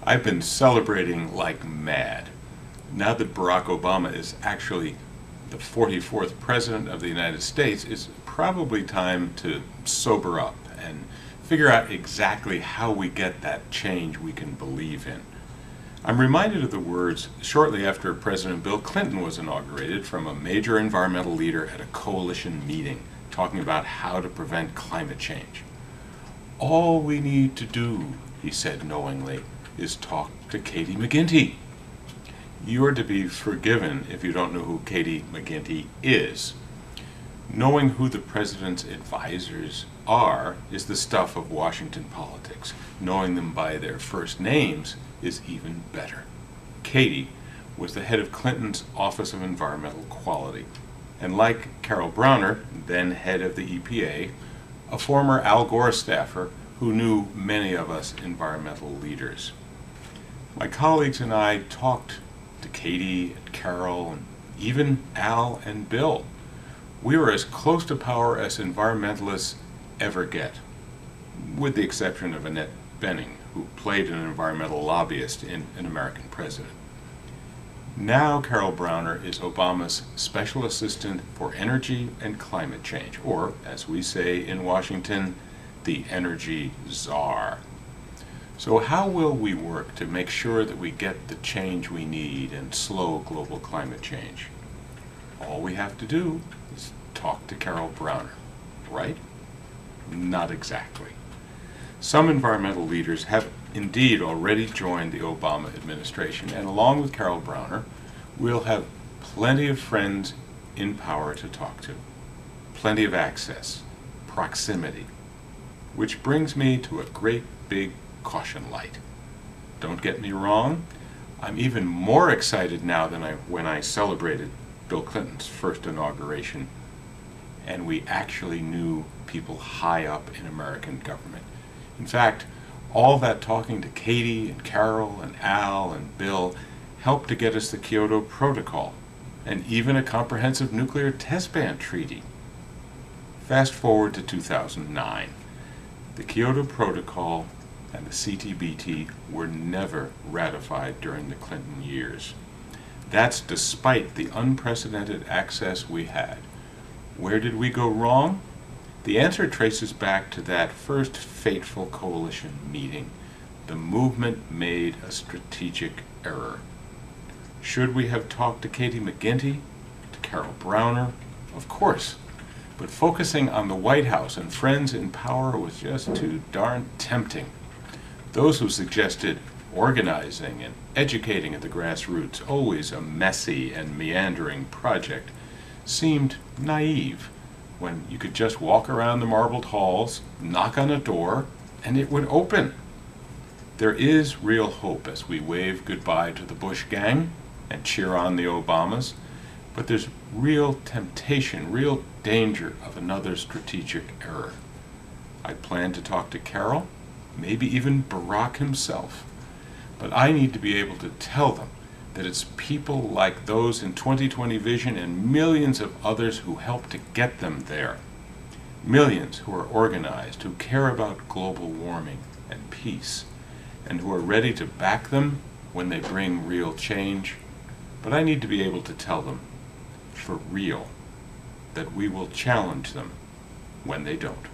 I've been celebrating like mad. Now that Barack Obama is actually the 44th President of the United States, it's probably time to sober up and figure out exactly how we get that change we can believe in. I'm reminded of the words shortly after President Bill Clinton was inaugurated from a major environmental leader at a coalition meeting talking about how to prevent climate change. All we need to do, he said knowingly, is talk to Katie McGinty. You're to be forgiven if you don't know who Katie McGinty is. Knowing who the president's advisors are is the stuff of Washington politics. Knowing them by their first names is even better. Katie was the head of Clinton's Office of Environmental Quality, and like Carol Browner, then head of the EPA, a former Al Gore staffer who knew many of us environmental leaders. My colleagues and I talked to Katie and Carol and even Al and Bill. We were as close to power as environmentalists ever get, with the exception of Annette Bening, who played an environmental lobbyist in An American President. Now Carol Browner is Obama's Special Assistant for Energy and Climate Change, or, as we say in Washington, the Energy Czar. So how will we work to make sure that we get the change we need and slow global climate change? All we have to do is talk to Carol Browner, right? Not exactly. Some environmental leaders have indeed already joined the Obama administration, and along with Carol Browner, we'll have plenty of friends in power to talk to, plenty of access, proximity, which brings me to a great big caution light. Don't get me wrong, I'm even more excited now than when I celebrated Bill Clinton's first inauguration, and we actually knew people high up in American government. In fact, all that talking to Katie and Carol and Al and Bill helped to get us the Kyoto Protocol and even a comprehensive nuclear test ban treaty. Fast forward to 2009. The Kyoto Protocol and the CTBT were never ratified during the Clinton years. That's despite the unprecedented access we had. Where did we go wrong? The answer traces back to that first fateful coalition meeting. The movement made a strategic error. Should we have talked to Katie McGinty, to Carol Browner? Of course. But focusing on the White House and friends in power was just too darn tempting. Those who suggested organizing and educating at the grassroots, always a messy and meandering project, seemed naive when you could just walk around the marbled halls, knock on a door, and it would open. There is real hope as we wave goodbye to the Bush gang and cheer on the Obamas, but there's real temptation, real danger of another strategic error. I plan to talk to Carol, maybe even Barack himself, but I need to be able to tell them that it's people like those in 2020 Vision and millions of others who helped to get them there. Millions who are organized, who care about global warming and peace, and who are ready to back them when they bring real change. But I need to be able to tell them, for real, that we will challenge them when they don't.